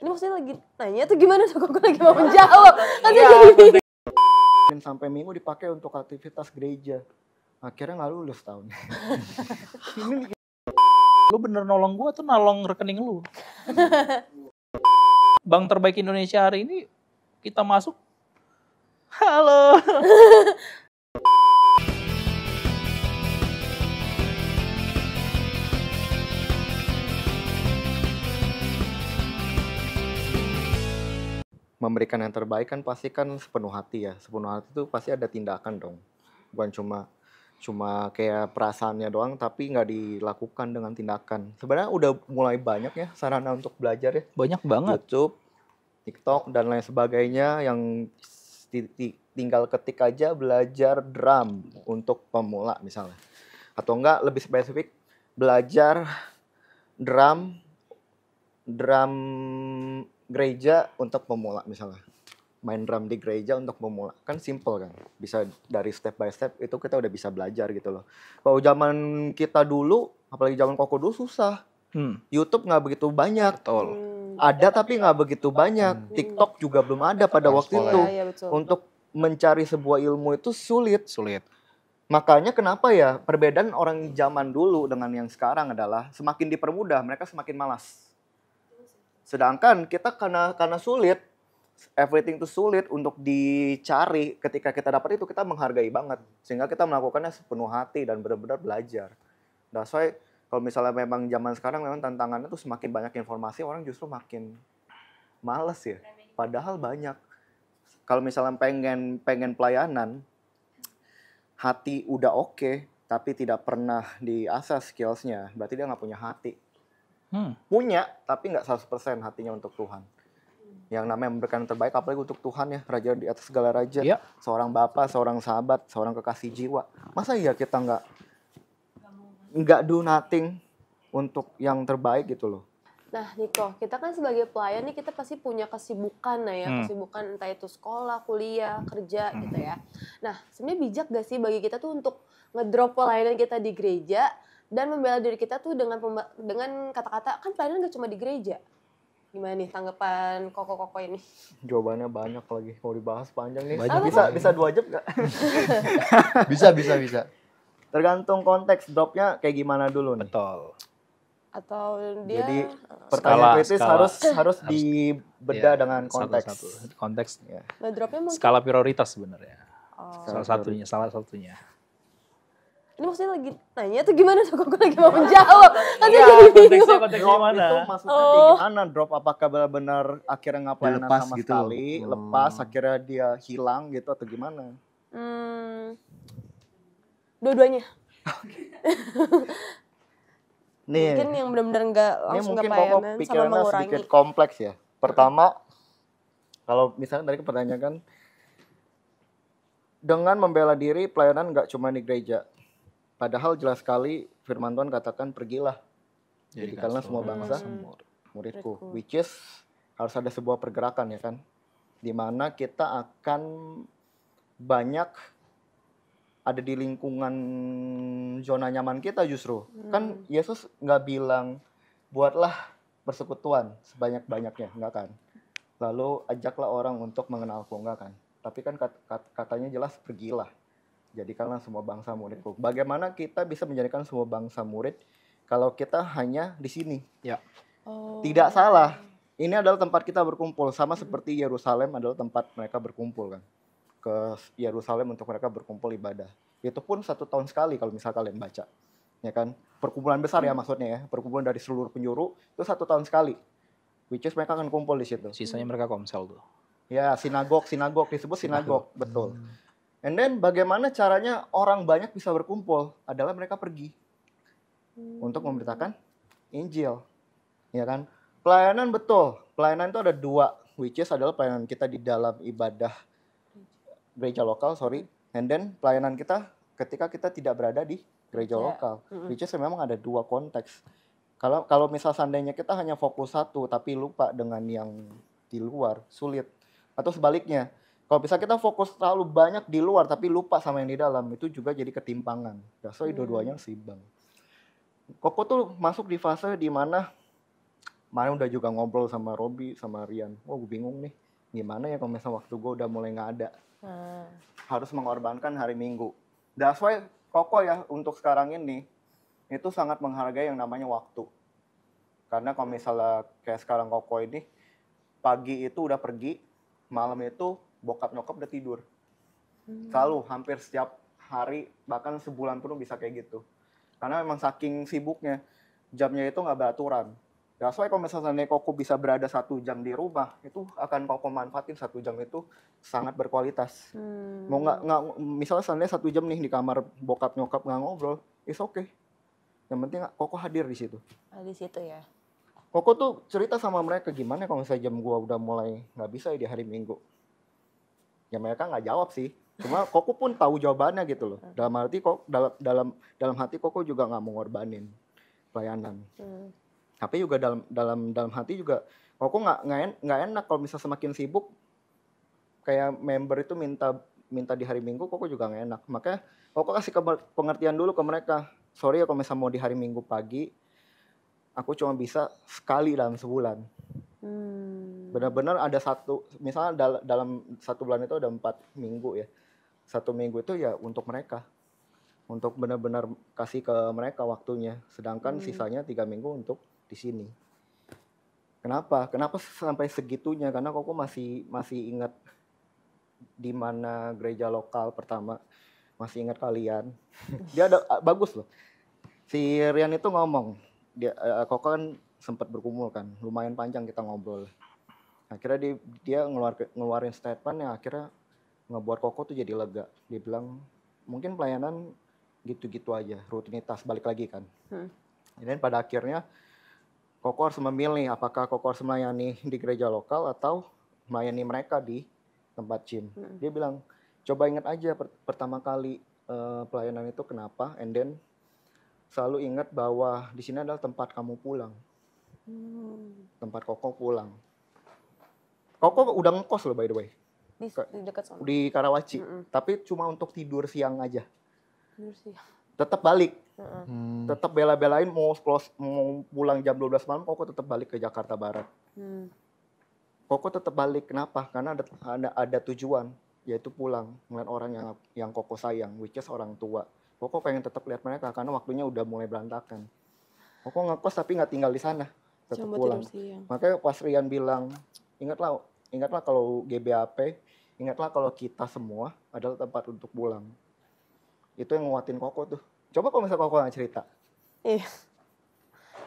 Ini maksudnya lagi nanya tuh gimana tuh, kok lagi mau menjawab. Sampai Minggu dipakai untuk aktivitas gereja. Akhirnya nggak lulus tahun. Ini Lu bener nolong gua tuh nolong rekening lu. Bank terbaik Indonesia hari ini kita masuk. Halo. memberikan yang terbaik kan pasti kan sepenuh hati ya. Sepenuh hati itu pasti ada tindakan dong. Bukan cuma kayak perasaannya doang tapi nggak dilakukan dengan tindakan. Sebenarnya udah mulai banyak ya sarana untuk belajar ya. Banyak banget. YouTube, TikTok dan lain sebagainya yang tinggal ketik aja belajar drum untuk pemula misalnya. Atau enggak lebih spesifik belajar drum gereja untuk pemula misalnya. Main drum di gereja untuk pemula. Kan simple kan. Bisa dari step by step itu kita udah bisa belajar gitu loh. Kalau zaman kita dulu, apalagi zaman Koko dulu susah. YouTube nggak begitu banyak. Betul. Ada tapi nggak begitu banyak. TikTok juga belum ada pada waktu itu. Ya, betul. Untuk mencari sebuah ilmu itu sulit. Makanya kenapa ya perbedaan orang zaman dulu dengan yang sekarang adalah semakin dipermudah mereka semakin malas. Sedangkan kita karena sulit, everything itu sulit untuk dicari. Ketika kita dapat itu kita menghargai banget, sehingga kita melakukannya sepenuh hati dan benar-benar belajar. That's why kalau misalnya memang zaman sekarang memang tantangannya tuh semakin banyak informasi, orang justru makin males ya. Padahal banyak. Kalau misalnya pengen pelayanan, hati udah oke, tapi tidak pernah diasah skillsnya, berarti dia nggak punya hati. Punya, tapi nggak 100% hatinya untuk Tuhan. Yang namanya memberikan yang terbaik, apalagi untuk Tuhan ya, Raja di atas segala raja. Ya. Seorang bapak, seorang sahabat, seorang kekasih jiwa. Masa iya kita nggak do nothing untuk yang terbaik gitu loh. Nah Niko, kita kan sebagai pelayan nih kita pasti punya kesibukan kesibukan entah itu sekolah, kuliah, kerja gitu ya. Nah sebenarnya bijak gak sih bagi kita tuh untuk ngedrop pelayanan kita di gereja dan membela diri kita tuh dengan kata-kata kan pelayanan gak cuma di gereja. Gimana nih tanggapan Koko ini? Jawabannya banyak lagi, mau dibahas panjang nih. Banyak. Bisa 2 jam nggak? Bisa. Tergantung konteks dropnya kayak gimana dulu nih. Betul. Atau dia Jadi pertanyaan kritis harus dibeda Ya, dengan konteks. Satu-satu. Konteks. Ya. ngedropnya mungkin. Skala prioritas sebenarnya. Oh. Salah satunya. Ini maksudnya lagi nanya tuh gimana tuh, kok lagi mau menjawab. Konteksnya Drop gimana? itu maksudnya kayak gimana? Drop apakah benar-benar akhirnya nggak pelayanan Lepas sama gitu. sekali, lepas akhirnya dia hilang gitu atau gimana? Dua-duanya. Nih, Mungkin yang benar-benar nggak ini langsung mungkin nggak pokok pelayanan sama pikirannya mengurangi. sedikit kompleks ya. Pertama, kalau misalnya tadi pertanyaan kan, dengan membela diri pelayanan nggak cuma di gereja. Padahal jelas sekali firman Tuhan katakan pergilah. Jadikanlah semua bangsa muridku. Which is harus ada sebuah pergerakan ya kan. Dimana kita akan banyak ada di lingkungan zona nyaman kita justru. Kan Yesus nggak bilang buatlah persekutuan sebanyak-banyaknya, enggak kan. Lalu ajaklah orang untuk mengenalku, enggak kan. Tapi kan katanya jelas pergilah. Jadikanlah semua bangsa muridku. Bagaimana kita bisa menjadikan semua bangsa murid kalau kita hanya di sini? Ya. Tidak salah. Ini adalah tempat kita berkumpul. Sama seperti Yerusalem adalah tempat mereka berkumpul kan. Ke Yerusalem untuk mereka berkumpul ibadah. Itu pun 1 tahun sekali kalau misal kalian baca. Ya kan? Perkumpulan besar ya maksudnya ya. Perkumpulan dari seluruh penjuru itu 1 tahun sekali. Which is mereka akan kumpul di situ. Sisanya mereka komsel tuh. Ya, sinagog disebut sinagog, betul. And then bagaimana caranya orang banyak bisa berkumpul? Adalah mereka pergi untuk memberitakan Injil. Ya kan? Pelayanan betul. Pelayanan itu ada 2, which is adalah pelayanan kita di dalam ibadah gereja lokal, and then pelayanan kita ketika kita tidak berada di gereja lokal, which is memang ada 2 konteks. Kalau misal seandainya kita hanya fokus satu tapi lupa dengan yang di luar, sulit. Atau sebaliknya, kalau bisa kita fokus terlalu banyak di luar tapi lupa sama yang di dalam, itu juga jadi ketimpangan. So dua-duanya seimbang. Koko tuh masuk di fase di mana Kemarin udah juga ngobrol sama Robi, sama Rian. Wah, gue bingung nih. Gimana ya kalau misalnya waktu gue udah mulai nggak ada. Harus mengorbankan hari Minggu. That's why Koko ya untuk sekarang ini itu sangat menghargai yang namanya waktu. Karena kalau misalnya kayak sekarang Koko ini, pagi itu udah pergi, malam itu bokap nyokap udah tidur. Selalu, hampir setiap hari, bahkan sebulan pun bisa kayak gitu. Karena memang saking sibuknya, jamnya itu nggak beraturan. That's why kalau misalnya Koko bisa berada 1 jam di rumah, itu akan Koko manfaatin 1 jam itu sangat berkualitas. Mau nggak misalnya seandainya 1 jam nih di kamar bokap nyokap nggak ngobrol, it's okay. Yang penting Koko hadir di situ. Di situ ya. Koko tuh cerita sama mereka gimana kalau misalnya jam gua udah mulai nggak bisa ya di hari Minggu. Ya mereka nggak jawab sih. Cuma Koko pun tahu jawabannya gitu loh. Dalam arti kok dalam hati Koko juga nggak mau ngorbanin pelayanan. Tapi juga dalam hati juga Koko nggak enak kalau misalnya semakin sibuk kayak member itu minta di hari Minggu, Koko juga nggak enak. Makanya Koko kasih pengertian dulu ke mereka. Sorry ya kalau misalnya mau di hari Minggu pagi, aku cuma bisa sekali dalam sebulan. Benar-benar ada misalnya dalam 1 bulan itu ada 4 minggu ya. 1 minggu itu ya untuk mereka. Untuk benar-benar kasih ke mereka waktunya. Sedangkan sisanya 3 minggu untuk di sini. Kenapa sampai segitunya? Karena Koko masih ingat di mana gereja lokal pertama, masih ingat kalian. Dia ada bagus loh. Si Rian itu ngomong, Koko kan sempat bergumul kan, lumayan panjang kita ngobrol. Akhirnya dia ngeluarin statement yang akhirnya ngebuat Koko tuh jadi lega. Dia bilang mungkin pelayanan gitu-gitu aja, rutinitas, balik lagi kan. Dan pada akhirnya Koko harus memilih apakah Koko harus melayani di gereja lokal atau melayani mereka di tempat gym. Dia bilang, coba ingat aja pertama kali pelayanan itu kenapa, and then selalu ingat bahwa di sini adalah tempat kamu pulang. Tempat Koko pulang. Koko udah ngekos loh by the way. Di dekat sana. Di Karawaci. Tapi cuma untuk tidur siang aja. Tidur siang. Tetap balik. Tetap bela-belain mau pulang jam 12 malam, Koko tetap balik ke Jakarta Barat. Koko tetap balik, kenapa? Karena ada tujuan, yaitu pulang ngeliat orang yang Koko sayang, which is orang tua. Koko pengen tetap lihat mereka karena waktunya udah mulai berantakan. Koko ngekos tapi nggak tinggal di sana, tetap pulang. Makanya pas Rian bilang, ingatlah kalau GBAP, ingatlah kalau kita semua adalah tempat untuk pulang. Itu yang nguatin Koko tuh. Coba kalau misalnya Koko nggak cerita. Iya.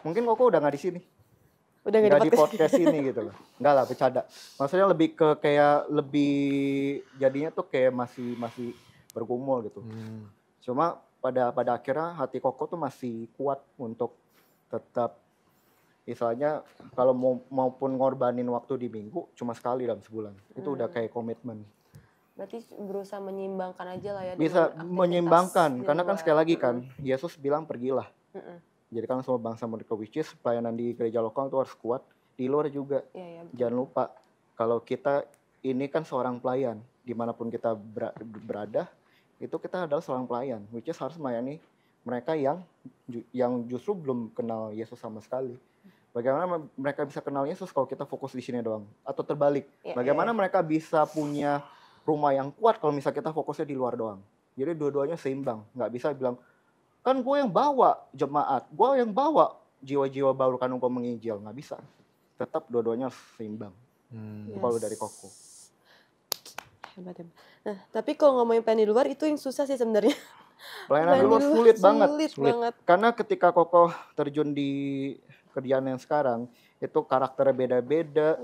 Mungkin Koko udah nggak di sini. Udah nggak di podcast ini gitu loh. Enggak lah, bercanda. Maksudnya lebih ke kayak jadinya tuh kayak masih bergumul gitu. Cuma pada akhirnya hati Koko tuh masih kuat untuk tetap misalnya kalau maupun ngorbanin waktu di minggu cuma sekali dalam sebulan. Itu udah kayak komitmen. Berarti berusaha menyeimbangkan aja lah ya. Bisa menyeimbangkan karena kan sekali lagi kan Yesus bilang pergilah. Jadi kan semua bangsa mereka, which is pelayanan di gereja lokal itu harus kuat. Di luar juga. Jangan lupa, kalau kita ini kan seorang pelayan. Dimanapun kita berada, itu kita adalah seorang pelayan. Which is harus melayani mereka yang justru belum kenal Yesus sama sekali. Bagaimana mereka bisa kenal Yesus kalau kita fokus di sini doang? Atau terbalik, bagaimana mereka bisa punya rumah yang kuat kalau misalnya kita fokusnya di luar doang? Jadi dua-duanya seimbang. Nggak bisa bilang, kan gue yang bawa jemaat, gue yang bawa jiwa-jiwa baru kan gue menginjil. Nggak bisa. Tetap dua-duanya seimbang. Itu kalau dari Koko. Hebat. Nah, tapi kalau ngomongin pelayanan di luar itu yang susah sih sebenarnya. Pelayanan di luar sulit banget. Banget. Karena ketika Koko terjun di kerjaan yang sekarang, itu karakternya beda-beda.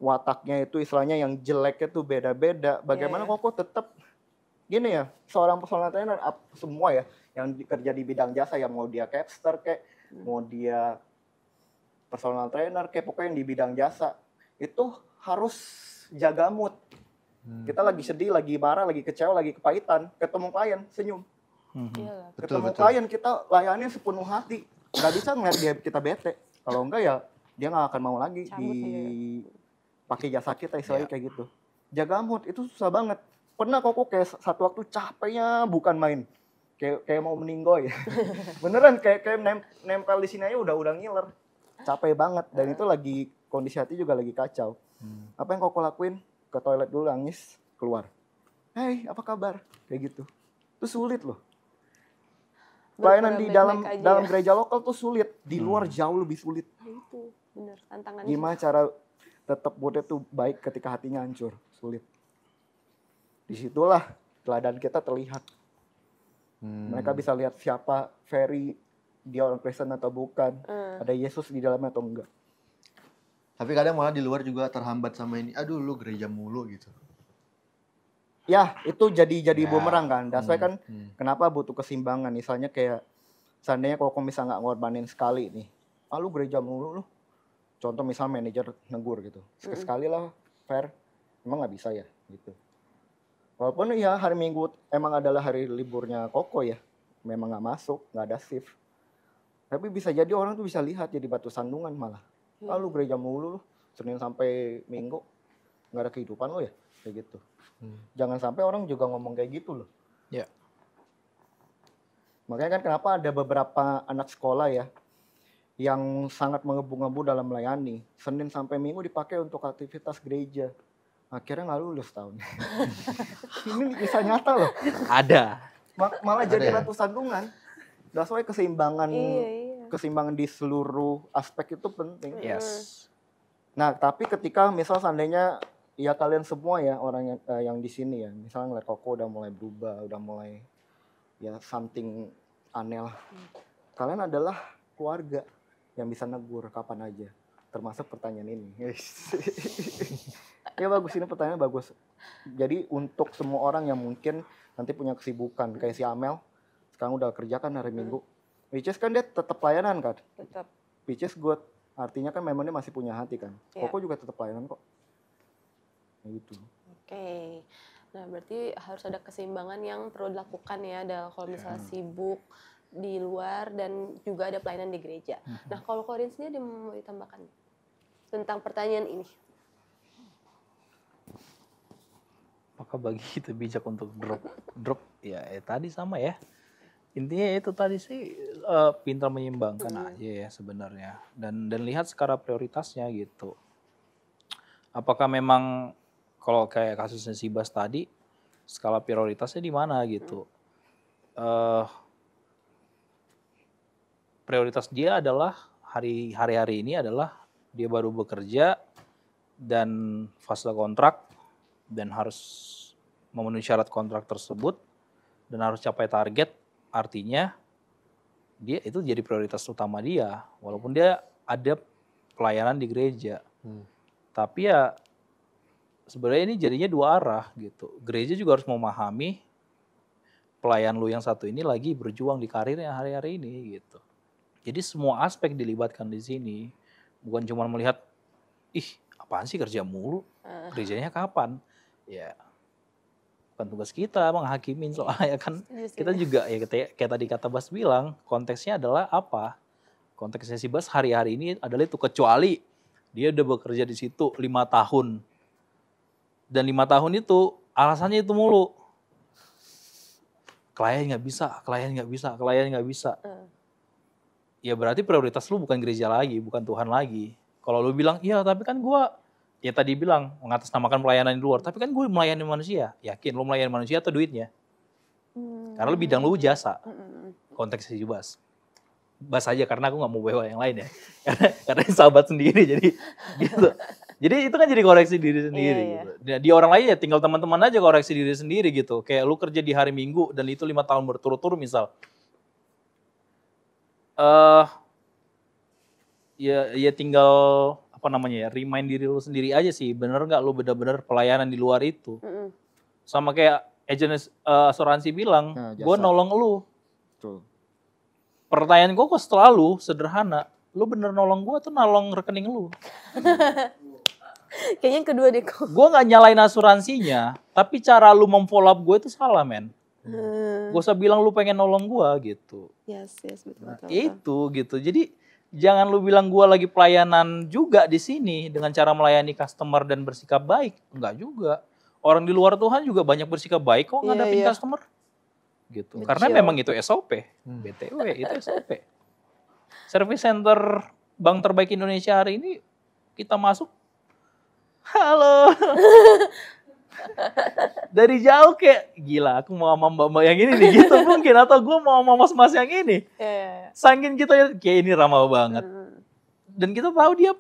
Wataknya itu istilahnya yang jeleknya tuh beda-beda. Bagaimana Koko tetap gini ya, seorang personal trainer semua ya, yang kerja di bidang jasa, yang mau dia capster kayak, mau dia personal trainer kayak, pokoknya yang di bidang jasa, itu harus jaga mood. Kita lagi sedih, lagi marah, lagi kecewa, lagi kepahitan, ketemu klien, senyum. Ketemu klien, kita layani sepenuh hati. Nggak bisa ngeliat kita bete. Kalau enggak ya, dia nggak akan mau lagi pakai jasa kita, istilahnya kayak gitu. Jaga mood, itu susah banget. Pernah Koko kayak satu waktu capeknya bukan main. Kayak mau meninggoy. Beneran kayak nempel di sini aja udah ngiler. capek banget dan itu lagi kondisi hati juga lagi kacau. Apa yang koko lakuin? Ke toilet dulu nangis, keluar. Hey, apa kabar? Kayak gitu. Itu sulit loh. Pelayanan di dalam gereja lokal tuh sulit, di luar jauh lebih sulit. Nah, itu bener tantangannya. Gimana cara tetap moodnya tuh baik ketika hatinya hancur? Sulit. Disitulah teladan kita terlihat. Mereka bisa lihat siapa Ferry, dia orang Kristen atau bukan, ada Yesus di dalamnya atau enggak. Tapi kadang malah di luar juga terhambat sama ini. Aduh, lu gereja mulu gitu. Ya, itu jadi bumerang kan. That's why kan kenapa butuh keseimbangan. Misalnya kayak seandainya kalau kamu bisa nggak ngorbanin sekali nih. Lu gereja mulu lu. Contoh misal manajer negur gitu. Sekali lah fair. Emang nggak bisa ya gitu. Walaupun ya hari Minggu emang adalah hari liburnya Koko ya. Memang nggak masuk, nggak ada shift. Tapi bisa jadi orang tuh bisa lihat jadi batu sandungan malah. Lu gereja mulu lu. Senin sampai Minggu. Nggak ada kehidupan lo ya. Kayak gitu. Jangan sampai orang juga ngomong kayak gitu loh. Ya. Makanya kan kenapa ada beberapa anak sekolah ya yang sangat mengebu-ngebu dalam melayani. Senin sampai Minggu dipakai untuk aktivitas gereja. Akhirnya nggak lulus tahun. Ini kisah nyata loh. Ada. Malah jadi ya? batu sandungan. That's why keseimbangan keseimbangan di seluruh aspek itu penting. Yes. Nah, tapi ketika misal seandainya ya kalian semua ya orang yang di sini ya, misalnya ngeliat Koko udah mulai berubah, udah mulai ya something aneh lah. Kalian adalah keluarga yang bisa negur kapan aja, termasuk pertanyaan ini. Ya bagus, ini pertanyaan bagus. Jadi untuk semua orang yang mungkin nanti punya kesibukan, kayak si Amel, sekarang udah kerja kan hari Minggu. Which is kan dia tetap pelayanan kan? Tetap. Which is good. Artinya kan memang dia masih punya hati kan. Koko juga tetap pelayanan kok. Gitu. Oke. Nah, berarti harus ada keseimbangan yang perlu dilakukan ya kalau misalnya sibuk di luar dan juga ada pelayanan di gereja. Nah, kalau Korin sendiri mau ditambahkan tentang pertanyaan ini? Apakah bagi kita bijak untuk drop? Ya, tadi sama ya. Intinya itu tadi sih pintar menyeimbangkan aja ya sebenarnya. Dan lihat skala prioritasnya gitu. Apakah memang kalau kayak kasusnya si Bas tadi, skala prioritasnya di mana gitu. Prioritas dia adalah hari-hari ini adalah dia baru bekerja dan fase kontrak dan harus memenuhi syarat kontrak tersebut dan harus capai target. Artinya dia itu jadi prioritas utama dia. Walaupun dia ada pelayanan di gereja. Tapi ya sebenarnya ini jadinya dua arah gitu. Gereja juga harus memahami pelayan lu yang satu ini lagi berjuang di karirnya hari-hari ini gitu. Jadi semua aspek dilibatkan di sini. Bukan cuma melihat, apaan sih kerja mulu? Gerejanya kapan? Ya bukan tugas kita menghakimin soalnya kan. Kita juga ya kayak tadi kata Bas bilang, konteksnya adalah apa? Konteksnya si Bas hari-hari ini adalah itu, kecuali dia udah bekerja di situ 5 tahun. Dan 5 tahun itu alasannya itu mulu. Klien nggak bisa. Ya berarti prioritas lu bukan gereja lagi, bukan Tuhan lagi. Kalau lu bilang, iya tapi kan gue, ya tadi bilang mengatasnamakan pelayanan di luar. Tapi kan gue melayani manusia. Yakin lu melayani manusia atau duitnya? Karena lu bidang lu jasa. Konteksnya si Bas aja karena aku gak mau bawa yang lain ya. Karena sahabat sendiri jadi gitu. Jadi itu kan jadi koreksi diri sendiri. Gitu. Di orang lain ya tinggal teman-teman aja koreksi diri sendiri gitu. Kayak lu kerja di hari Minggu dan itu 5 tahun berturut-turut misal. Ya tinggal remind diri lu sendiri aja sih, bener nggak lu bener-bener pelayanan di luar itu. Sama kayak agen asuransi bilang, gue nolong lu. Betul. Pertanyaan gue kok selalu sederhana, lu bener nolong gue atau nolong rekening lu? Kayaknya yang kedua deh kok. Gue nggak nyalain asuransinya, tapi cara lu memfollow up gue itu salah men. Gue usah bilang lu pengen nolong gue gitu. Yes, betul. Itu gitu, jadi jangan lu bilang gue lagi pelayanan juga di sini dengan cara melayani customer dan bersikap baik. Enggak juga. Orang di luar Tuhan juga banyak bersikap baik kok ngadapin customer. Gitu. Karena memang itu SOP. BTW itu SOP. Service center bank terbaik Indonesia hari ini kita masuk, halo. Dari jauh kayak gila, aku mau sama mbak-mbak yang ini nih gitu mungkin, atau gue mau sama mas-mas yang ini. Saking kita kayak ini ramah banget. Dan kita tahu dia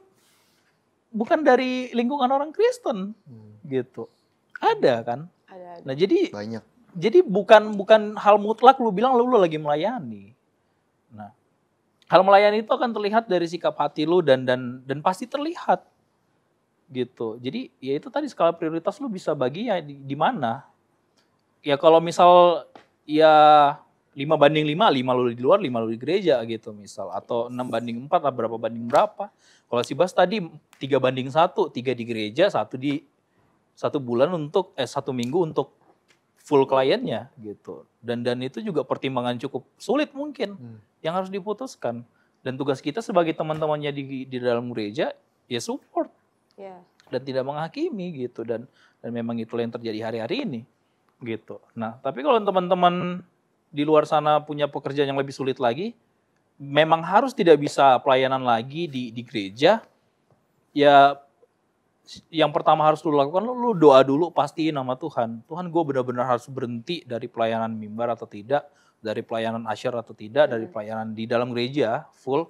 bukan dari lingkungan orang Kristen gitu. Ada kan? Ada. Nah jadi Banyak. Jadi bukan hal mutlak lu bilang lu lagi melayani. Nah, hal melayani itu akan terlihat dari sikap hati lu dan pasti terlihat gitu. Jadi ya itu tadi skala prioritas lu bisa bagi ya di mana. Ya kalau misal ya 5:5, 5 lu di luar, 5 lu di gereja gitu misal. Atau 6:4 lah berapa banding berapa. Kalau si Bas tadi 3:1, 3 di gereja, 1 bulan untuk 1 minggu untuk full kliennya gitu. Dan itu juga pertimbangan cukup sulit mungkin yang harus diputuskan. Dan tugas kita sebagai teman-temannya di dalam gereja ya support. Dan tidak menghakimi gitu, dan memang itulah yang terjadi hari-hari ini gitu. Nah, tapi kalau teman-teman di luar sana punya pekerjaan yang lebih sulit lagi, memang harus tidak bisa pelayanan lagi di gereja. Ya yang pertama harus lu lakukan, lu doa dulu, pastiin nama Tuhan. Tuhan, gue benar-benar harus berhenti dari pelayanan mimbar atau tidak, dari pelayanan asyar atau tidak, dari pelayanan di dalam gereja full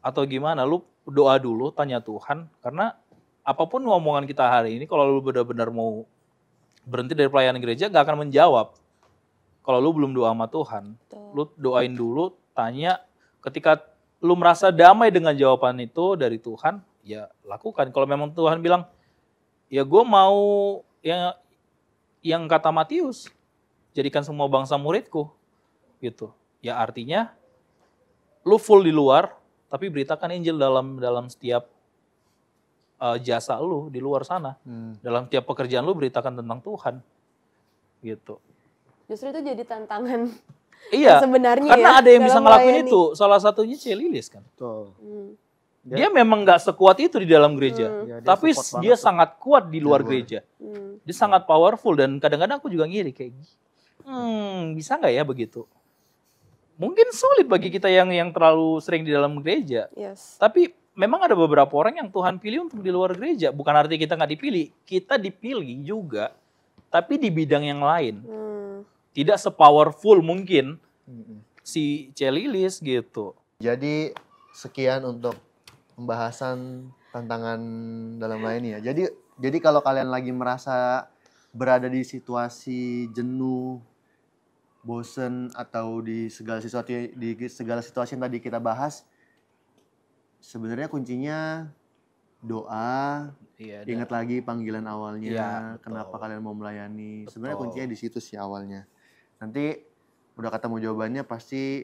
atau gimana. Lu doa dulu, tanya Tuhan, karena apapun omongan kita hari ini, kalau lu benar-benar mau berhenti dari pelayanan gereja, gak akan menjawab. Kalau lu belum doa sama Tuhan, lu doain dulu, tanya. Ketika lu merasa damai dengan jawaban itu dari Tuhan, ya lakukan. Kalau memang Tuhan bilang, ya gue mau yang kata Matius, jadikan semua bangsa muridku, gitu. Ya artinya, lu full di luar, tapi beritakan Injil dalam setiap jasa lu di luar sana. Dalam tiap pekerjaan lu beritakan tentang Tuhan. Gitu. Justru itu jadi tantangan. Iya. Sebenarnya karena ya, ada yang bisa ngelakuin melayani. itu. Salah satunya Lilis kan. Betul. Dia memang gak sekuat itu di dalam gereja. Ya, tapi dia banget. sangat kuat di luar gereja. Dia sangat powerful, dan kadang-kadang aku juga ngiri kayak bisa gak ya begitu? Mungkin sulit bagi kita yang terlalu sering di dalam gereja. Tapi memang ada beberapa orang yang Tuhan pilih untuk di luar gereja. Bukan artinya kita gak dipilih. Kita dipilih juga, tapi di bidang yang lain. Tidak sepowerful mungkin si Lilis gitu. Jadi sekian untuk pembahasan tantangan dalam melayani ya. Jadi kalau kalian lagi merasa berada di situasi jenuh, bosen, atau di segala situasi yang tadi kita bahas, sebenarnya kuncinya doa. Ingat lagi panggilan awalnya, kenapa kalian mau melayani. Sebenarnya kuncinya di situ sih awalnya. Nanti udah ketemu jawabannya pasti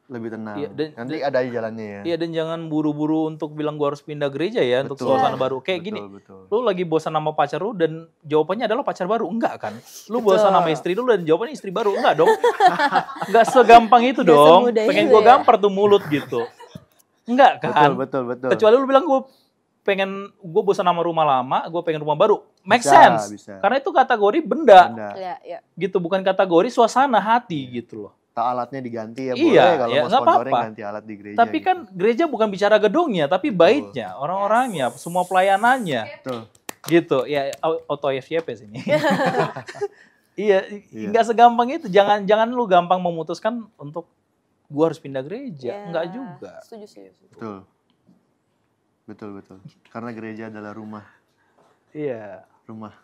lebih tenang. Nanti ada aja jalannya ya. Iya, dan jangan buru-buru untuk bilang gua harus pindah gereja ya, untuk suasana baru. Kayak gini, lu lagi bosan sama pacar lu dan jawabannya adalah pacar baru. Enggak kan? Lu bosan sama istri lu dan jawabannya istri baru. Enggak dong. Enggak segampang itu dong. Pengen gua gampar tuh mulut gitu. Enggak kan? Betul. Kecuali lu bilang gue bosan sama rumah lama, gue pengen rumah baru. Make sense. Bisa. Karena itu kategori benda. Ya. Gitu, bukan kategori suasana hati gitu loh. Alatnya diganti ya, iya, boleh kalau ya, mau sponsoring ganti alat di gereja. Tapi kan gereja bukan bicara gedungnya, tapi baitnya, orang-orangnya, semua pelayanannya. Betul. Gitu, ya auto FYP sini. Iya, nggak segampang itu. Jangan lu gampang memutuskan untuk gua harus pindah gereja. Enggak juga. Setuju. Betul. Karena gereja adalah rumah. Iya. Rumah.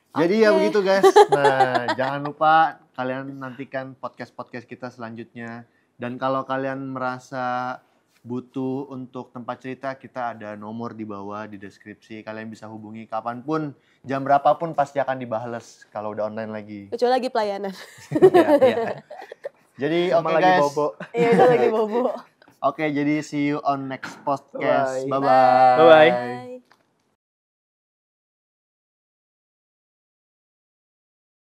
Jadi ya begitu guys. Nah, jangan lupa kalian nantikan podcast-podcast kita selanjutnya. Dan kalau kalian merasa butuh untuk tempat cerita, kita ada nomor di bawah di deskripsi. Kalian bisa hubungi kapanpun, jam berapapun pasti akan dibales kalau udah online lagi. Kecuali lagi pelayanan. Iya. Jadi oke guys. Iya, itu lagi bobo. Oke, jadi see you on next podcast. Bye-bye. Bye-bye.